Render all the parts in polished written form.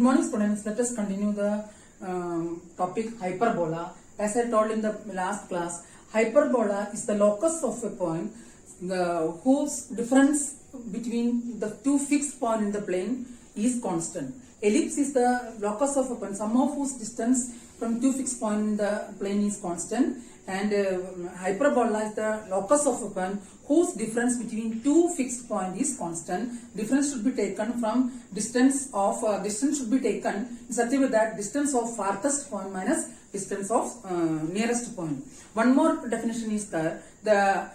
Good morning, students. Let us continue the topic hyperbola. As I told in the last class, hyperbola is the locus of a point whose difference between the two fixed points in the plane is constant. Ellipse is the locus of a point, sum of whose distance from two fixed points in the plane is constant, and hyperbola is the locus of a point whose difference between two fixed points is constant. Difference should be taken from distance should be taken in such a way that distance of farthest point minus distance of nearest point. One more definition is that the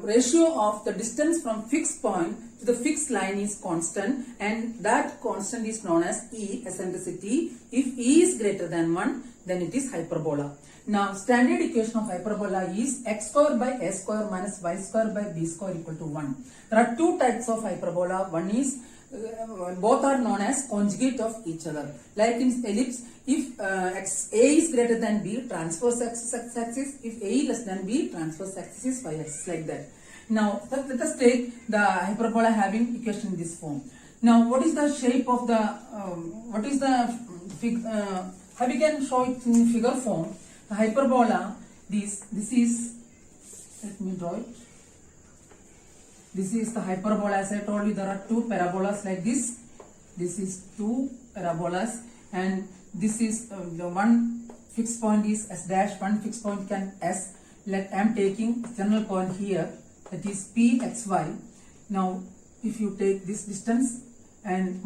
ratio of the distance from fixed point to the fixed line is constant, and that constant is known as E, eccentricity. If E is greater than 1, then it is hyperbola. Now, standard equation of hyperbola is x square by a square minus y square by b square equal to 1. There are two types of hyperbola. One is both are known as conjugate of each other. Like in ellipse, if a is greater than b, transverse x-axis. If a less than b, transverse axis is y-axis, like that. Now, let us take the hyperbola having equation in this form. Now, what is the shape of the, how we can show it in figure form? The hyperbola, this is, let me draw it. This is the hyperbola. As I told you, there are two parabolas like this. This is two parabolas, and this is the one fixed point is s dash, one fixed point can s. Like I am taking general point here, that is pxy. Now, if you take this distance and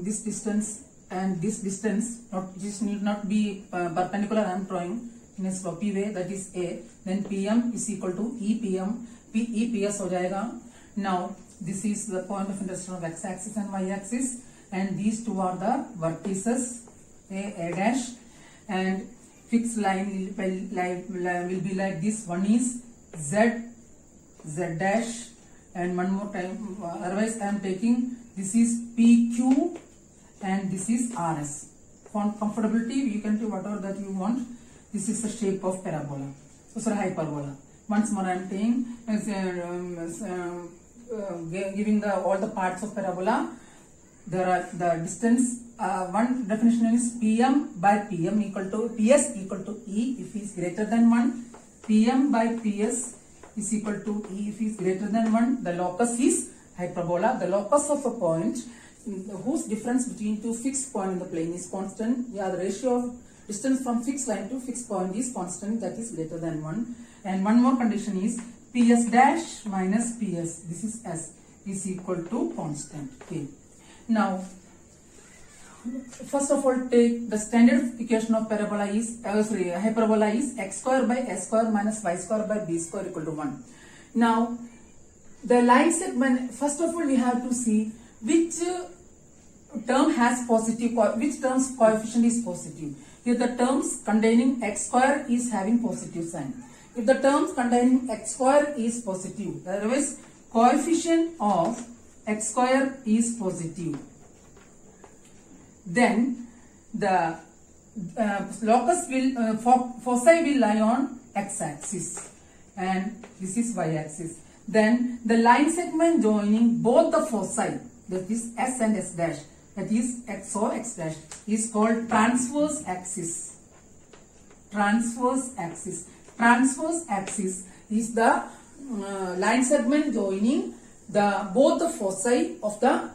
this distance and this distance, this need not be perpendicular. I am drawing in a sloppy way, that is a. Then pm is equal to epm, eps हो जाएगा. Now, this is the point of intersection of x-axis and y-axis, and these two are the vertices, a dash, and fixed line will be like this. One is z dash, and one more time, otherwise I am taking, this is pq and this is rs. For comfortability, you can do whatever that you want. This is the shape of parabola. So, sorry, hyperbola. Once more I am saying, giving all the parts of parabola. There are the distance. One definition is pm by pm equal to ps equal to e if is greater than 1. Pm by ps is equal to e if is greater than 1. The locus is hyperbola. The locus of a point whose difference between two fixed points in the plane is constant. Yeah, the ratio of distance from fixed line to fixed point is constant, that is greater than 1. And one more condition is ps dash minus ps, this is s, is equal to constant. Okay. Now, first of all, take the standard equation of parabola is hyperbola is x square by s square minus y square by b square equal to 1. Now, the line segment, first of all, we have to see which term has positive, which term's coefficient is positive. Here the terms containing x square is having positive sign. If the terms containing x square is positive, otherwise coefficient of x square is positive, then the locus will, foci will lie on x-axis and this is y-axis. Then the line segment joining both the foci, that is s and s dash, that is x or x dash, is called transverse axis. Transverse axis. Transverse axis is the line segment joining both the foci of the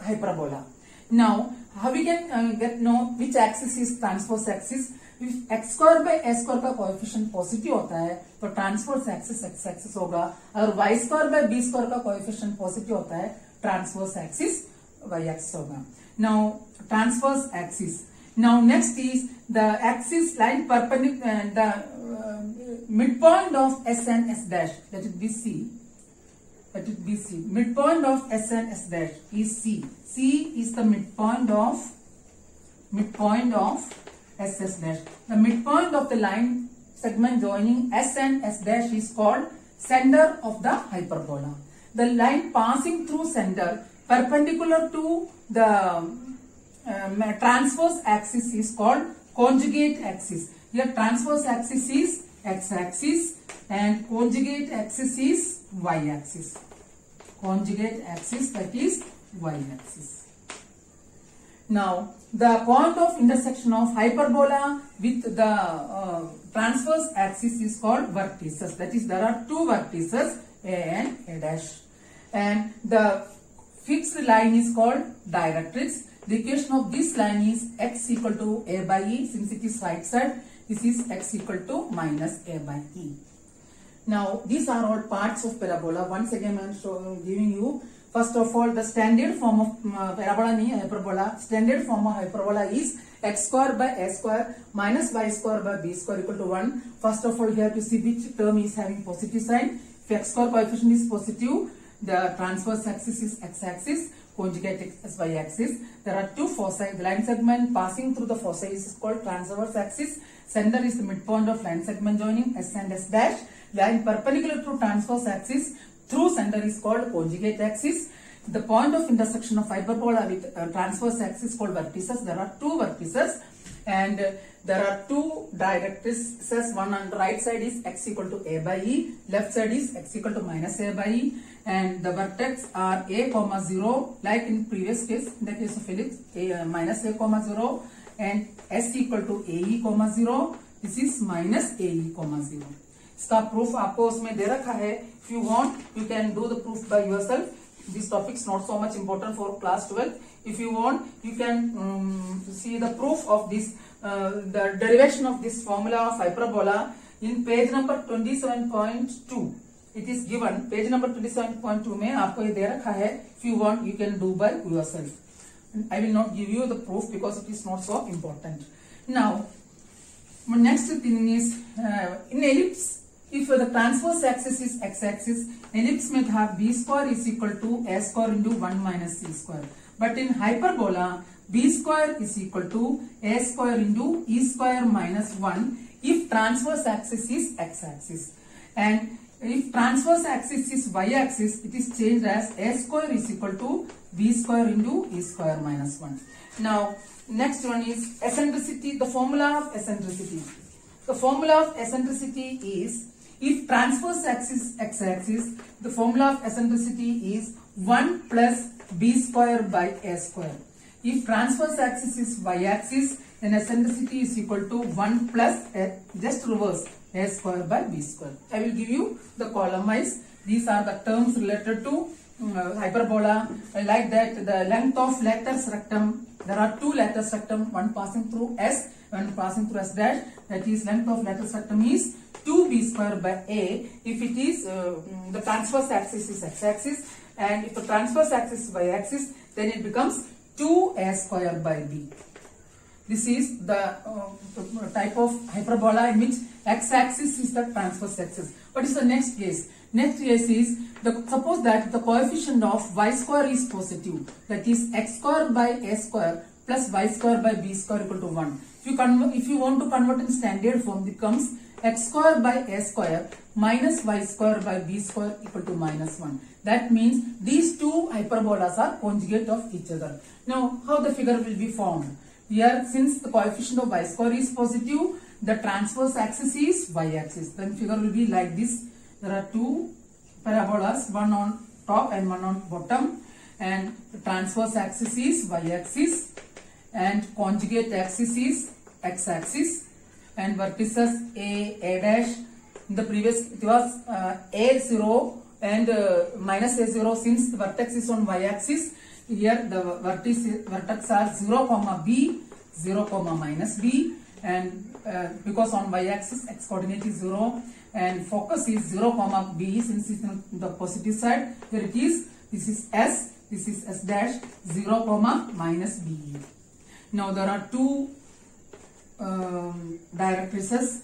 hyperbola. Now, how we can know which axis is transverse axis? If x square by s square का coefficient positive होता है, तो transverse axis x axis होगा. अगर y square by b square का coefficient positive होता है, transverse axis y axis होगा. Now, transverse axis. Now, next is the axis line perpendicular, the midpoint of s and s dash, that is BC. That is BC. Midpoint of s and s dash is C. C is the midpoint of s dash. The midpoint of the line segment joining s and s dash is called center of the hyperbola. The line passing through center perpendicular to the transverse axis is called conjugate axis. Here transverse axis is x-axis and conjugate axis is y-axis. Conjugate axis, that is y-axis. Now, the point of intersection of hyperbola with the transverse axis is called vertices. That is, there are two vertices, A and A dash. And the fixed line is called directrix. The equation of this line is x equal to A by E. Since it is right side, this is x equal to minus A by E. Now, these are all parts of parabola. Once again, I am giving you, first of all, the standard form of parabola and hyperbola. Standard form of hyperbola is x square by a square minus y square by b square equal to 1. First of all, you have to see which term is having positive sign. If x square coefficient is positive, the transverse axis is x-axis, conjugate is y-axis. There are two foci. The line segment passing through the foci is called transverse axis. Center is the midpoint of line segment joining S and S dash. Line perpendicular to transverse axis through center is called conjugate axis. The point of intersection of hyperbola with transverse axis is called vertices. There are two vertices and there are two directrices. One on the right side is x equal to A by E, left side is x equal to minus A by E, and the vertex are A comma 0 like in previous case, in the case of Felix, minus A comma 0 and S equal to AE comma 0. This is minus AE comma 0. इसका proof आपको उसमें दे रखा है. If you want, you can do the proof by yourself. This topic is not so much important for class 12. If you want, you can see the proof of this, the derivation of this formula of hyperbola in page number 27.2. It is given page number 27.2 में आपको ये दे रखा है. If you want, you can do by yourself. I will not give you the proof because it is not so important. Now, next thing is in ellipse. If the transverse axis is x-axis, ellipse may have b square is equal to a square into 1 minus c square. But in hyperbola, b square is equal to a square into e square minus 1 if transverse axis is x-axis. And if transverse axis is y-axis, it is changed as a square is equal to b square into e square minus 1. Now, next one is eccentricity, the formula of eccentricity. The formula of eccentricity is, if transverse axis x-axis, the formula of eccentricity is 1 plus b square by a square. If transverse axis is y-axis, then eccentricity is equal to 1 plus just reverse a square by b square. I will give you the column wise. These are the terms related to hyperbola. Like that, the length of lateral rectum. There are two lateral rectum, one passing through S, one passing through S dash. That is, length of lateral rectum is 2b square by a. If it is the transverse axis is x-axis, and if the transverse axis is y-axis, then it becomes 2a square by b. This is the type of hyperbola in which x-axis is the transverse axis. What is the next case? Next case is, suppose that the coefficient of y square is positive, that is x square by a square plus y square by b square equal to 1. If you want to convert in standard form, it becomes x square by a square minus y square by b square equal to minus 1. That means these two hyperbolas are conjugate of each other. Now, how the figure will be formed? Here, since the coefficient of y square is positive, the transverse axis is y-axis. Then figure will be like this. There are two parabolas, one on top and one on bottom, and the transverse axis is y-axis and conjugate axis is x-axis, and vertices A dash. In the previous it was A0 and minus A0. Since the vertex is on y-axis, here the vertex are 0 comma b, 0 comma minus b, and because on y-axis x coordinate is 0 and focus is 0 comma b, since it's on the positive side, here it is, this is S dash, 0 comma minus b. Now there are two directrices.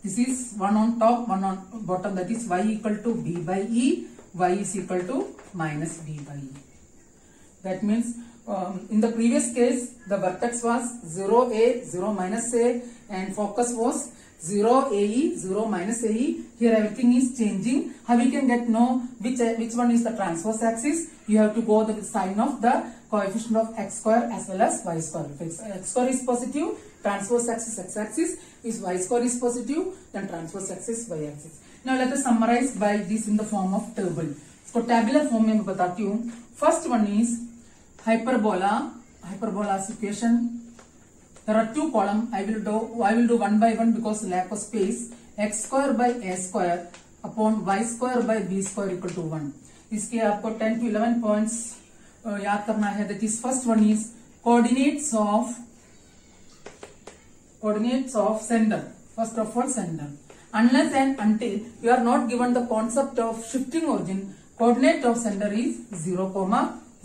This is one on top, one on bottom, that is y equal to b by e, y is equal to minus b by e. That means in the previous case, the vertex was 0a, 0 minus a, and focus was 0 AE, 0 minus AE. Here everything is changing. How we can know which one is the transverse axis? You have to go the sign of the coefficient of x square as well as y square. If x square is positive, transverse axis x-axis. If y square is positive, then transverse axis y-axis. Now let us summarize by this in the form of table. So tabular form में मैं बताती हूँ. First one is hyperbola. hyperbola's equation. There are two columns. I will do one by one because lack of space. X square by a square upon y square by b square equal to 1. इसके आपको 10 to 11 points याद करना है. That is first one is coordinates of sender. First of all, sender. Unless and until you are not given the concept of shifting origin, coordinate of sender is 0,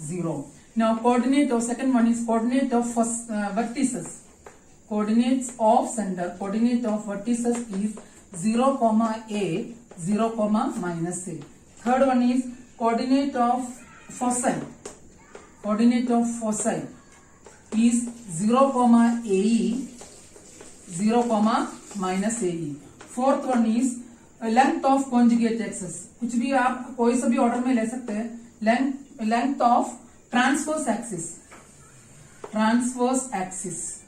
0. Now coordinate of second one is coordinate of vertices. Coordinates of sender, coordinate of vertices is 0, a, 0, minus a. Third one is coordinate of foci. Coordinate of foci is 0, ae, 0, minus ae. Fourth one is length of conjugate axis. कुछ भी आप कोई सा भी order में ले सकते हैं. Length of transverse axis.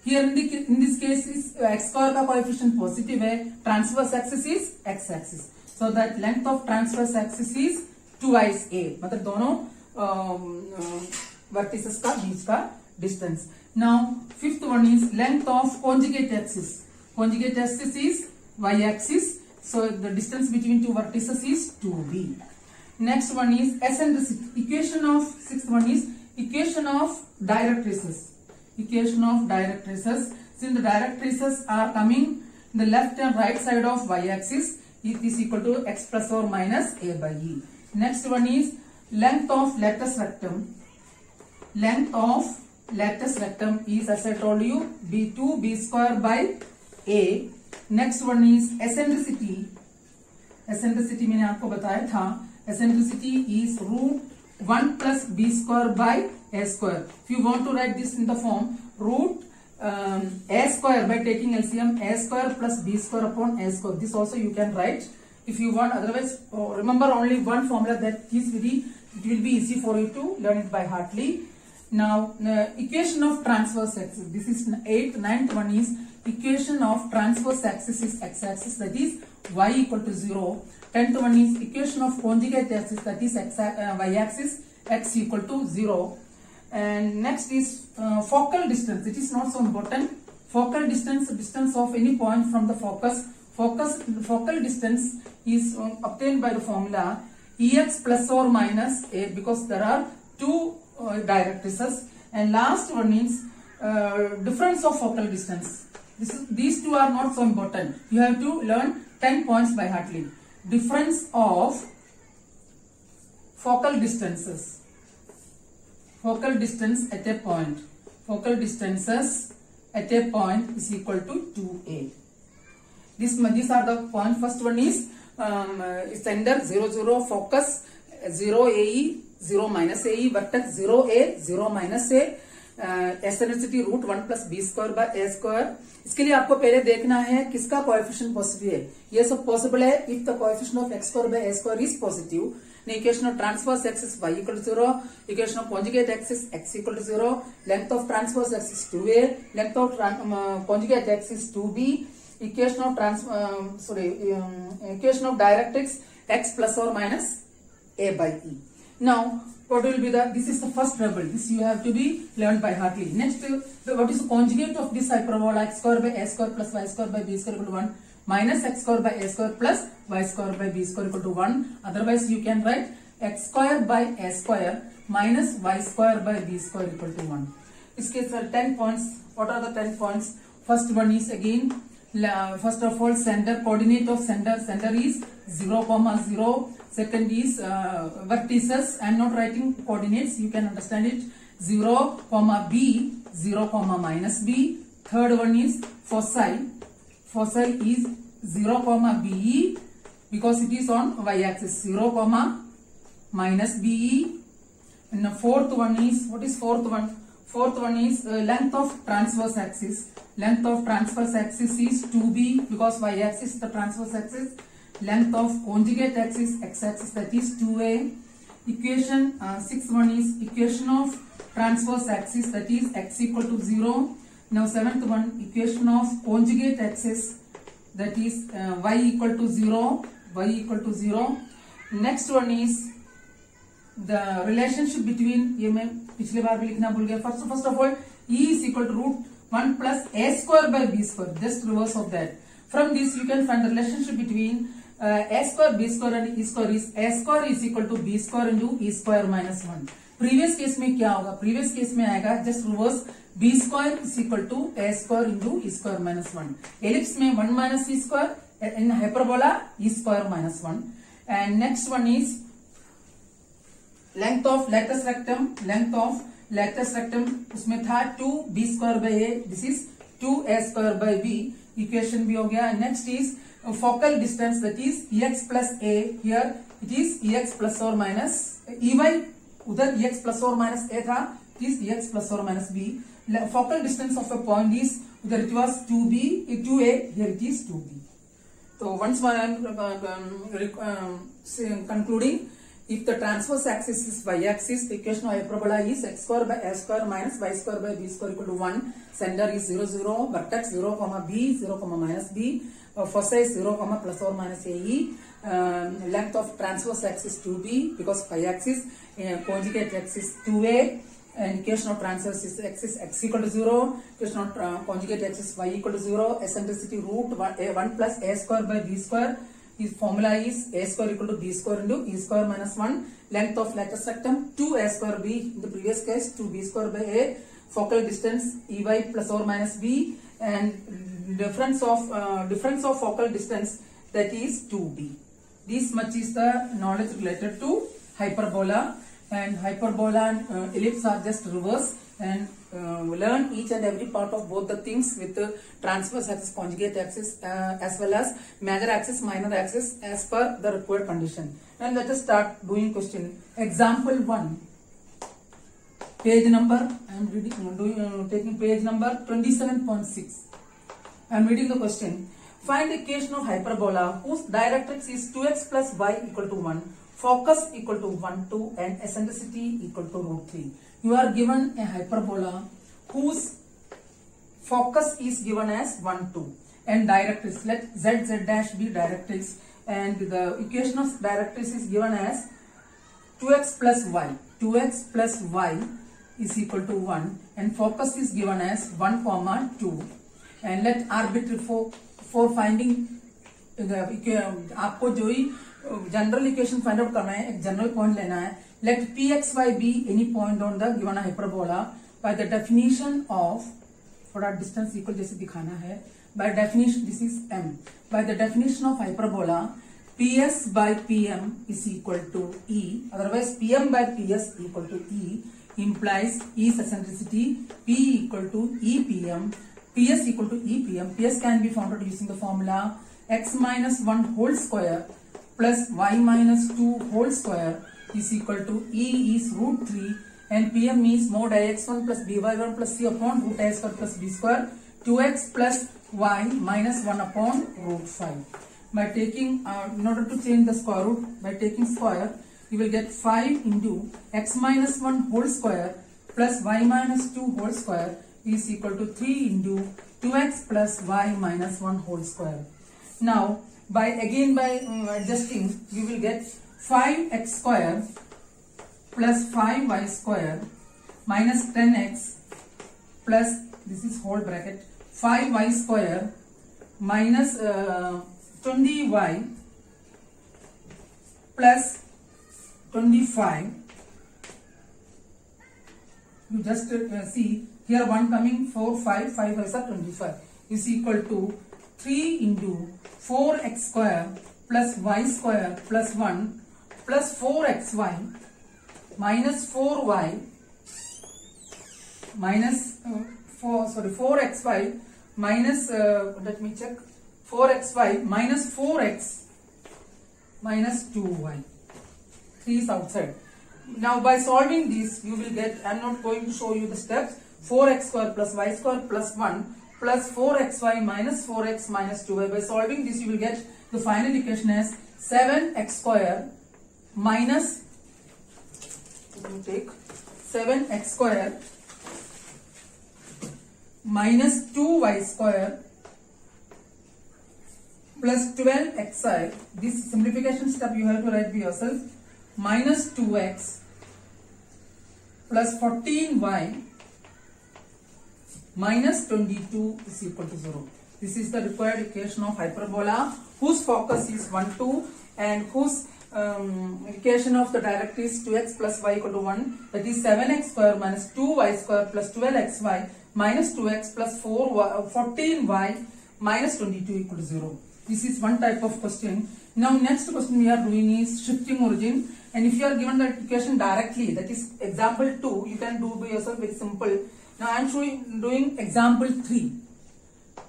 Here in this case is x square का coefficient positive है. Transverse axis is x axis. So that length of transverse axis is twice a. मतलब दोनों vertices का बीच का distance. Now fifth one is length of conjugate axis. Conjugate axis is y axis. So the distance between two vertices is 2b. Next one is eccentricity. Sixth one is equation of directrices. Equation of directrices. Since the directrices are coming in the left and right side of y axis, it is equal to x plus or minus a by e. Next one is length of lattice rectum. Length of lattice rectum is, as I told you, b2 b square by a. Next one is eccentricity. Eccentricity मैंने आपको बताया था. Eccentricity is root 1 plus b square by a square. If you want to write this in the form root a square by taking LCM, a square plus b square upon a square. This also you can write if you want. Otherwise, remember only one formula, that is it will be easy for you to learn it by heartly. Now equation of transverse axis. This is 8th. 9th one is equation of transverse axis is x axis, that is y equal to 0. 10th one is equation of conjugate axis, that is y axis, x equal to 0. And next is focal distance. It is not so important. Focal distance of any point from the focus. Focal distance is obtained by the formula ex plus or minus a, because there are two directrices. And last one is difference of focal distance. These two are not so important. You have to learn 10 points by heartly. Difference of focal distances. Focal distance at a point. Focal distances at a point is equal to 2a. These are the points. First one is sender 0, 0, focus 0 ae, 0 minus ae, vertex 0 a, 0 minus a. eccentricity root 1 plus b square by a square. इसके लिए आपको पहले देखना है किसका coefficient positive है. ये सब पॉसिबल है if the coefficient of x square by a square is positive. Equation of transverse axis y equal to 0. Equation of conjugate axis x equal to 0. Length of transverse axis 2a. Length of conjugate axis 2b. Equation of equation of directrix x plus or minus a by e. Now what will be this is the first trouble. This you have to be learned by heartly. Next, what is the conjugate of this hyperbola? X square by a square plus y square by b square equal to 1 minus x square by a square plus y square by b square equal to 1. Otherwise you can write x square by a square minus y square by b square equal to 1. इसके 10 points. What are the 10 points? First one is again, first of all, sender. Coordinate of sender is 0, 0. Second is vertices. I am not writing coordinates, you can understand it. 0, b, 0, minus b. Third one is foci. Foci is 0, be, because it is on y axis. 0, minus be. And the fourth one is, what is fourth one? Fourth one is length of transverse axis. Length of transverse axis is 2b, because y axis is the transverse axis. Length of conjugate axis, x axis, that is 2a. Equation, sixth one is equation of transverse axis, that is x equal to 0. Now seventh one, equation of conjugate axis, that is y equal to 0. Y equal to 0. Next one is the relationship between, ये मैं पिछले बार भी लिखना भूल गया. First of all, E is equal to root 1 plus a square by b square, just reverse of that. From this you can find the relationship between a square, b square and e square is a square is equal to b square into e square minus 1. Previous case में क्या होगा? Previous case में आएगा just reverse b square is equal to a square into e square minus 1. Ellipse में 1 minus e square, in hyperbola e square minus 1. And next one is length of lattice rectum, उसमें था 2b square by a, this is 2a square by b, equation भी हो गया. Next is focal distance, that is ex plus a, here it is ex plus or minus ey, उधर ex plus or minus a था, it is ex plus or minus b. Focal distance of a point is, उधर it was 2a, here it is 2b. So once more I am concluding. If the transverse axis is y-axis, the equation of hyperbola is x square by a square minus y square by b square equal to 1. Center is 0, 0, vertex 0, b, 0, minus b, foci is 0, plus or minus ae. Length of transverse axis 2b, because y-axis, conjugate axis 2a, and equation of transverse axis x equal to 0, equation of conjugate axis y equal to 0, eccentricity root 1 plus a square by b square. His formula is a square equal to b square into e square minus 1. Length of lattice rectum 2a square b, in the previous case 2b square by a. Focal distance ey plus or minus b, and difference of focal distance, that is 2b. This much is the knowledge related to hyperbola, and hyperbola and ellipse are just reverse, and learn each and every part of both the things with the transverse axis, conjugate axis, as well as major axis, minor axis, as per the required condition. And let us start doing question. Example 1. Page number, I am reading, taking page number 27.6. I am reading the question. Find the equation of hyperbola whose directrix is 2x plus y equal to 1, focus equal to 1, 2, and eccentricity equal to root 3. You are given a hyperbola whose focus is given as 1, 2, and directrix, let z dash be directrix, and the equation of directrix is given as 2x plus y. 2x plus y is equal to 1, and focus is given as 1, 2, and let arbitrary for finding आपको जो ही general equation find out करना है, एक general point लेना है. Let P X Y be any point on the given hyperbola by the definition of, थोड़ा distance equal जैसे दिखाना है, by definition, this is M, by the definition of hyperbola P S by P M is equal to E, otherwise P M by P S equal to E implies E's eccentricity P equal to EPM, PS equal to EPM. PS can be found out using the formula x minus 1 whole square plus y minus 2 whole square is equal to E is root 3, and PM is mod ix1 plus by1 plus c upon root a square plus b square, 2x plus y minus 1 upon root 5. By taking, in order to change the square root, by taking square, you will get 5 into x minus 1 whole square plus y minus 2 whole square is equal to 3 into 2x plus y minus 1 whole square. Now, by adjusting, you will get 5x square plus 5y square minus 10x plus, this is whole bracket, 5y square minus 20y plus 25. You just see here, 1 coming 4, 5, 5 is 25 is equal to 3 into 4x square plus y square plus 1 plus 4xy minus 4y minus 4xy minus let me check, 4xy minus 4x minus 2y. 3 is outside. Now by solving this, you will get, I am not going to show you the steps, 4x square plus y square plus 1 plus 4xy minus 4x minus 2y. By solving this, you will get the final equation as 7x square minus, let me take 7x square minus 2y square plus 12xi. This simplification step you have to write by yourself, minus 2x plus 14y minus 22 is equal to 0. This is the required equation of hyperbola whose focus is 1, 2 and whose equation of the directrix is 2x plus y equal to 1, that is 7x square minus 2y square plus 12xy minus 2x plus 14y minus 22 equal to 0. This is one type of question. Now next question we are doing is shifting origin, and if you are given the equation directly, that is example 2, you can do by yourself, very simple. Now I am doing example 3.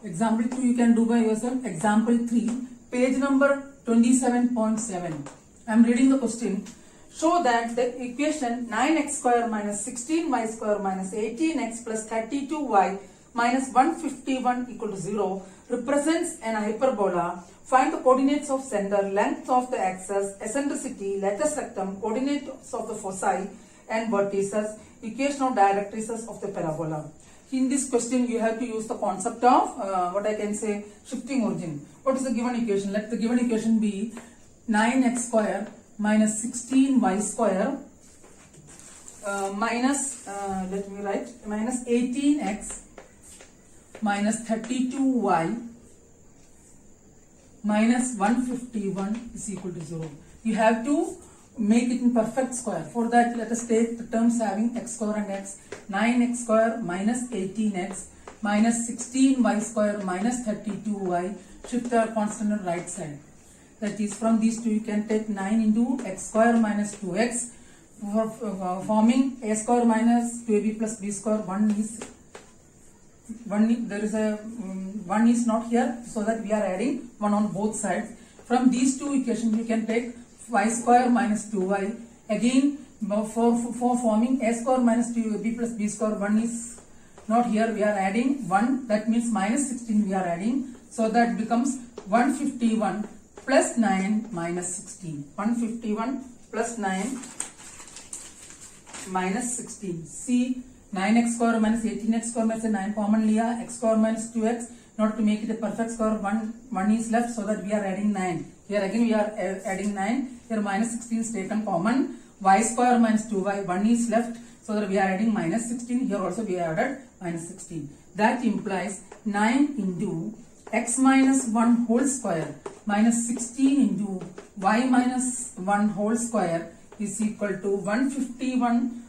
Example 2 you can do by yourself. Example 3, page number 27.7. I am reading the question. Show that the equation 9x square minus 16y square minus 18x plus 32y minus 151 equal to 0 represents an hyperbola. Find the coordinates of center, length of the axis, eccentricity, latus rectum, coordinates of the foci and vertices, equation of directrices of the parabola. In this question you have to use the concept of what I can say, shifting origin. What is the given equation? Let the given equation be 9x square minus 16y square minus let me write minus 18x minus 32y minus 151 is equal to 0. You have to make it in perfect square. For that, let us take the terms having x square and x. 9x square minus 18x minus 16y square minus 32y. Shift our constant on right side. That is, from these two you can take 9 into x square minus 2x for forming a square minus 2ab plus b square. There is a 1 is not here, so that we are adding 1 on both sides. From these two equations you can take y square minus 2y. Again, for forming a square minus 2ab plus b square, 1 is not here, we are adding 1, that means minus 16 we are adding, so that becomes 151 plus 9 minus 16. 151 plus 9 minus 16. See, 9x square minus 18x square minus 9 common liya, x square minus 2x. Not to make it a perfect square, 1 is left, so that we are adding 9. Here again we are adding 9. Here minus 16 is taken common. Y square minus 2y, 1 is left, so that we are adding minus 16. Here also we added minus 16. That implies 9 into x minus 1 whole square minus 16 into y minus 1 whole square is equal to 151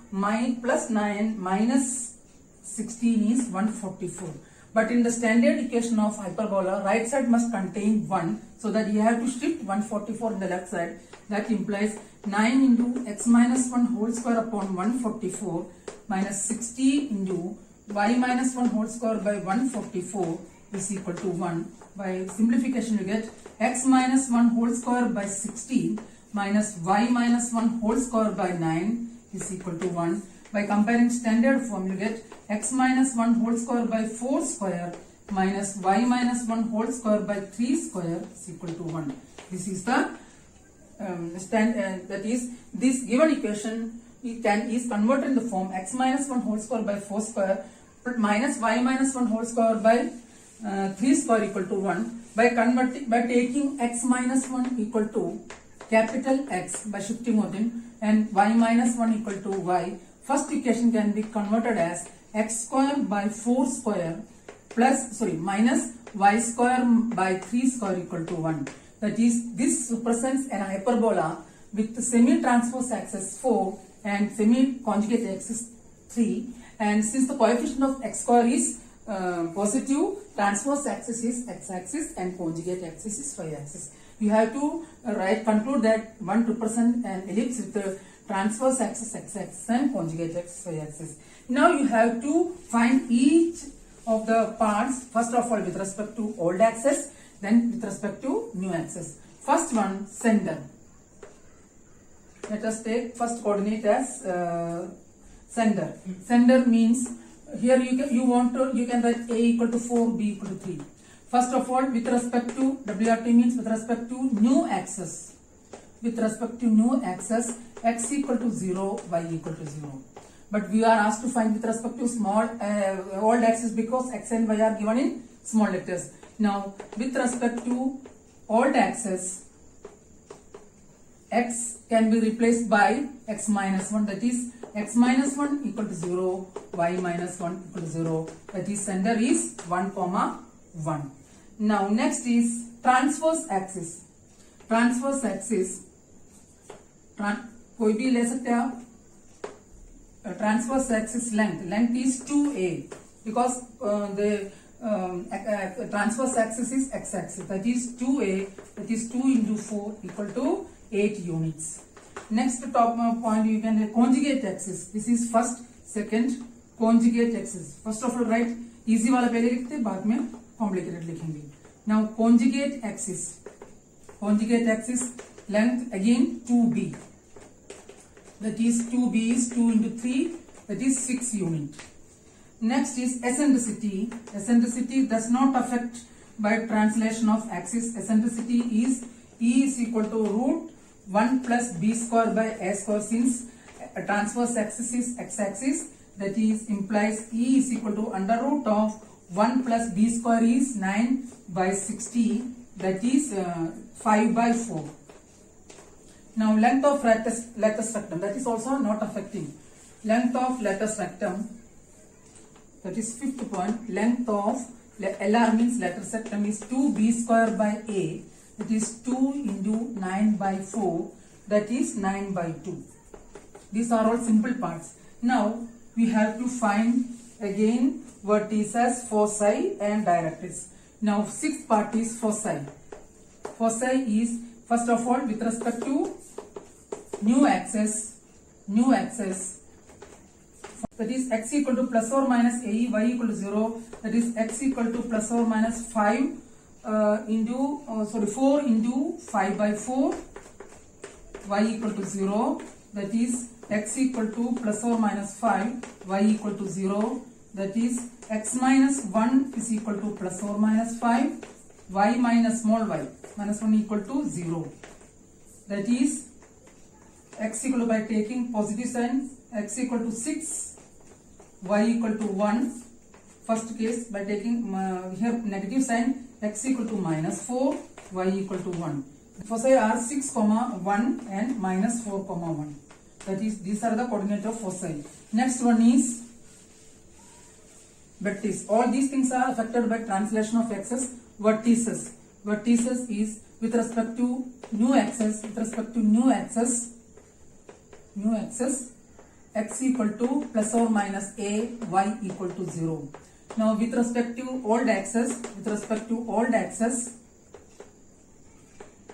plus 9 minus 16 is 144. But in the standard equation of hyperbola, right side must contain 1, so that you have to shift 144 in the left side. That implies 9 into x minus 1 whole square upon 144 minus 60 into y minus 1 whole square by 144 is equal to 1. By simplification you get x minus 1 whole square by 16 minus y minus 1 whole square by 9 is equal to 1. By comparing standard form you get x minus 1 whole square by 4 square minus y minus 1 whole square by 3 square is equal to 1. This is the that is, this given equation is converted in the form x minus 1 whole square by 4 square minus y minus 1 whole square by 3 square equal to 1. By taking x minus 1 equal to capital X by shifting origin and y minus 1 equal to y, first equation can be converted as x square by 4 square minus y square by 3 square equal to 1. That is, this represents an hyperbola with semi-transverse axis 4 and semi-conjugate axis 3, and since the coefficient of x square is positive, transverse axis is x-axis and conjugate axis is y-axis. You have to conclude that one represents an ellipse with the transverse axis x-axis and conjugate axis y-axis. Now you have to find each of the parts, first of all with respect to old axis, then with respect to new axis. First one, center. Let us take first coordinate as center. Center means here you can write a equal to 4, b equal to 3. First of all, with respect to WRT means with respect to new axis. With respect to new axis, x equal to 0, y equal to 0. But we are asked to find with respect to small old axis because x and y are given in small letters. Now, with respect to old axis, x can be replaced by x minus 1, that is x minus 1 equal to 0, y minus 1 equal to 0, that is center is 1 comma 1. Now next is transverse axis. Transverse axis कोई भी ले सकते हैं आप. Transverse axis length is 2a because the transverse axis is x-axis, that is 2a, that is 2 into 4 equal to 8 units. Next top point you can conjugate axis. This is first, second, conjugate axis. First of all write easy वाला पहले लिखते, बाद में complicated लिखेंगे. Now conjugate axis. Conjugate axis length again 2b. That is 2b is 2 into 3, that is 6 unit. Next is eccentricity. Eccentricity does not affect by translation of axis. Eccentricity is E is equal to root 1 plus b square by a square, since a transverse axis is x-axis, that is implies E is equal to under root of 1 plus b square is 9 by 60, that is 5 by 4. Now length of lattice rectum, that is also not affecting. Length of lattice rectum, that is fifth point. Length of LR means lattice rectum is 2b square by a, that is 2 into 9 by 4, that is 9 by 2. These are all simple parts. Now we have to find again vertices, foci and directrix. Now sixth part is foci. Foci is first of all with respect to new axis, that is x equal to plus or minus ae, y equal to 0, that is x equal to plus or minus 4 into 5 by 4, y equal to 0, that is x equal to plus or minus 5, y equal to 0, that is x minus 1 is equal to plus or minus 5, y minus small y minus 1 equal to 0, that is x equal to, by taking positive sign, x equal to 6, y equal to 1, first case by taking here negative sign, x equal to minus 4, y equal to 1. Foci are 6 comma 1 and minus 4 comma 1, that is these are the coordinates of foci. Next one is vertices. All these things are affected by translation of axis. Vertices. Vertices is with respect to new axis, x equal to plus or minus a, y equal to 0. Now with respect to old axis,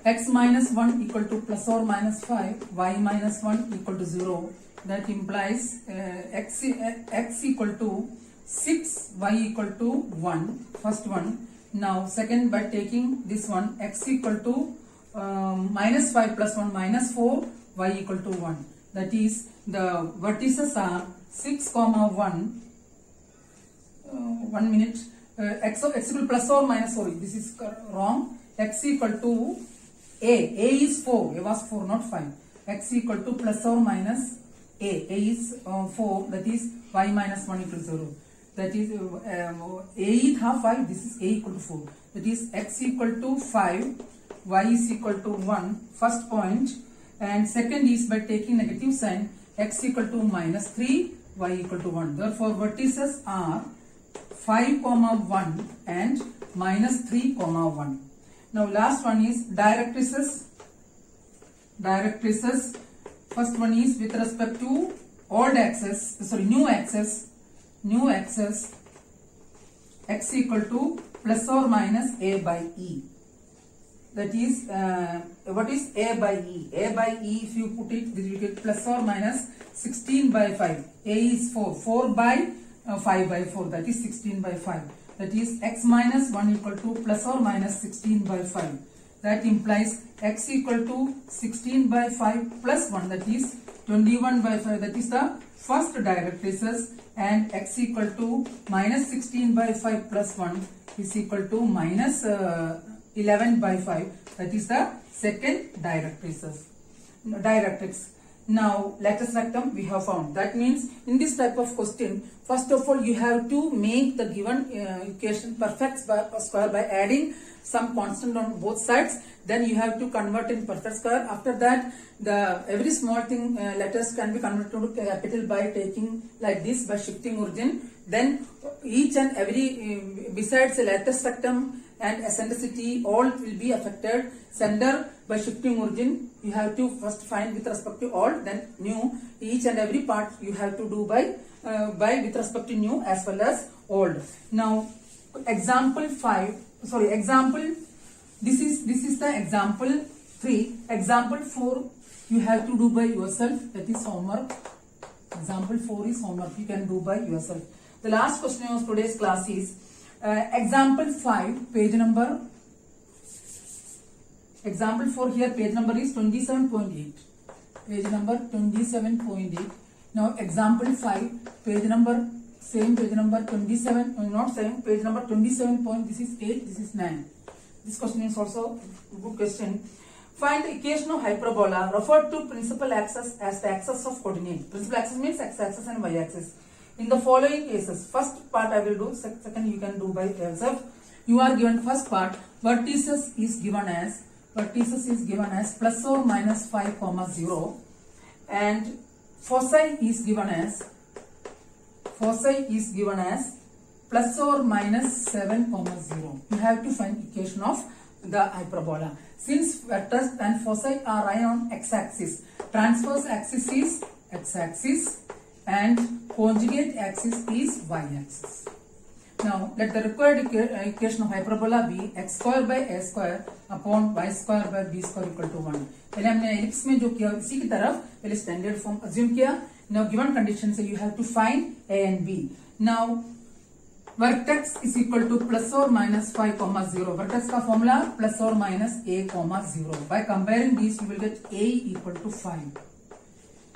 x minus 1 equal to plus or minus 5, y minus 1 equal to 0. That implies x equal to 6, y equal to 1, first one. Now second, by taking this one, x equal to minus 5 plus 1 minus 4, y equal to 1. That is the vertices are 6 comma 1, 1 minute, x equal to plus or minus, sorry this is wrong, x equal to a is 4, a was 4 not 5, x equal to plus or minus a is 4, that is y minus 1 equal to 0, that is a is half 5, this is a equal to 4, that is x equal to 5, y is equal to 1, first point. And second is by taking negative sign, x equal to minus 3, y equal to 1. Therefore vertices are 5 comma 1 and minus 3 comma 1. Now last one is directrices. First one is with respect to old axis, new axis, x equal to plus or minus a by e. That is what is a by e? A by e, if you put it, you get plus or minus 16 by 5. A is 4 by 5 by 4, that is 16 by 5. That is x minus 1 equal to plus or minus 16 by 5. That implies x equal to 16 by 5 plus 1, that is 21 by 5. That is the first directrices, and x equal to minus 16 by 5 plus 1 is equal to minus 11 by 5, that is the second directrix. Now latus rectum we have found. That means in this type of question, first of all you have to make the given equation perfect square by adding some constant on both sides. Then you have to convert in perfect square. After that, the every small thing letters can be converted to capital by taking like this, by shifting origin. Then each and every besides the latus rectum and eccentricity, all will be affected. Center by shifting origin you have to first find with respect to all, then new. Each and every part you have to do by with respect to new as well as old. Now example 5, sorry, example, this is the example 3. Example 4 you have to do by yourself, that is homework. Example 4 is homework, you can do by yourself. The last question of today's class is example 5, page number, example 4 here, page number is 27.8. Page number 27.8. Now example 5, page number, same page number 27, not same, page number 27 point, this is 8, this is 9. This question is also a good question. Find the equation of hyperbola referred to principal axis as the axis of coordinate. Principal axis means x-axis and y-axis. In the following cases, first part I will do, second you can do by yourself. You are given first part, vertices is given as plus or minus 5, 0, and foci is given as plus or minus 7, 0. You have to find equation of the hyperbola. Since vectors and foci are lying on x-axis, transverse axis is x-axis and conjugate axis is y-axis. Now let the required equation of hyperbola be x square by a square upon y square by b square equal to 1. पहले हमने ellipse में जो किया इसी की तरफ पहले standard form assume किया. Now given condition से you have to find a and b. Now vertex is equal to plus or minus 5, 0. Vertex का formula plus or minus a, 0. By comparing these you will get a equal to 5.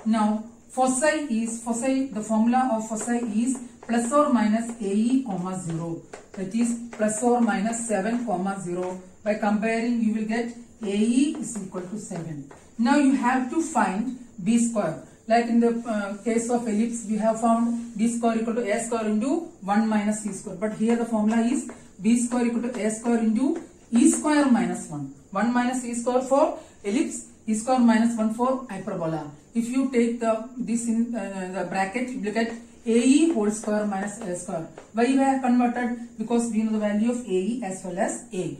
Now the formula of foci is plus or minus ae, 0. That is plus or minus 7, 0. By comparing you will get ae is equal to 7. Now you have to find b square. Like in the case of ellipse, we have found b square equal to a square into 1 minus c square. But here the formula is b square equal to a square into e square minus 1. 1 minus e square for ellipse, e square minus 1 for hyperbola. If you take this in the bracket, you will get ae whole square minus a square. Why we have converted? Because we know the value of ae as well as a.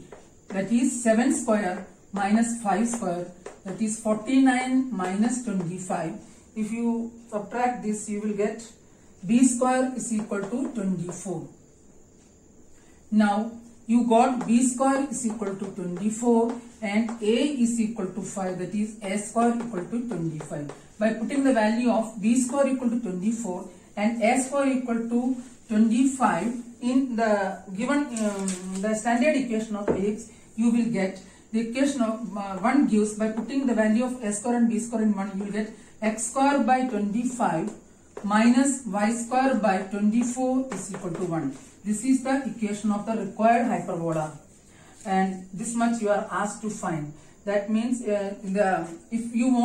That is 7 square minus 5 square. That is 49 minus 25. If you subtract this, you will get b square is equal to 24. Now you got b square is equal to 24 and a is equal to 5. That is a square equal to 25. By putting the value of b square equal to 24 and a square equal to 25 in the given the standard equation of ellipse, you will get the equation of 1 gives, by putting the value of a square and b square in 1, you will get x square by 25 minus y square by 24 is equal to 1. This is the equation of the required hyperbola, and this much you are asked to find. That means if you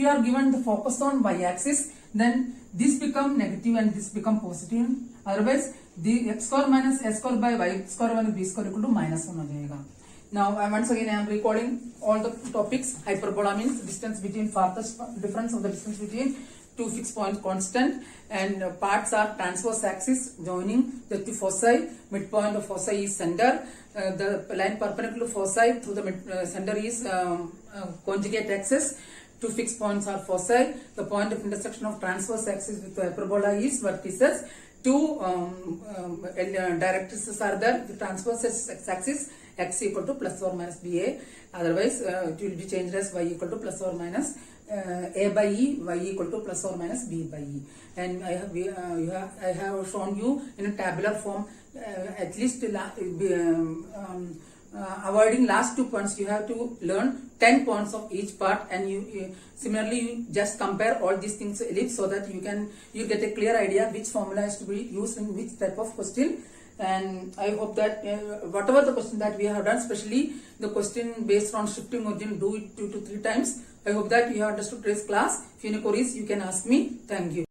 are given the focus on y-axis, then this become negative and this become positive. Otherwise, the x square minus a square by y square minus b square equal to minus 1 हो जाएगा. Now once again I am recalling all the topics. Hyperbola means distance between farthest difference of the distance between two fixed point constant, and parts are transverse axis joining the two foci. Midpoint of foci is center. The line perpendicular to foci through the center is conjugate axis. Two fixed points are foci. The point of intersection of transverse axis with the hyperbola is vertices. Two directrices are there. The transverse axis x equal to plus or minus ba. Otherwise, it will be changed as y equal to plus or minus a by e, y equal to plus or minus b by e. And I have shown you in a tabular form, at least avoiding last 2 points. You have to learn 10 points of each part, and similarly you just compare all these things ellipse, so that you get a clear idea which formula is to be used in which type of question. And I hope that whatever the question that we have done, especially the question based on shifting origin, do it 2 to 3 times. I hope that you have understood today's class. If you have any queries, you can ask me. Thank you.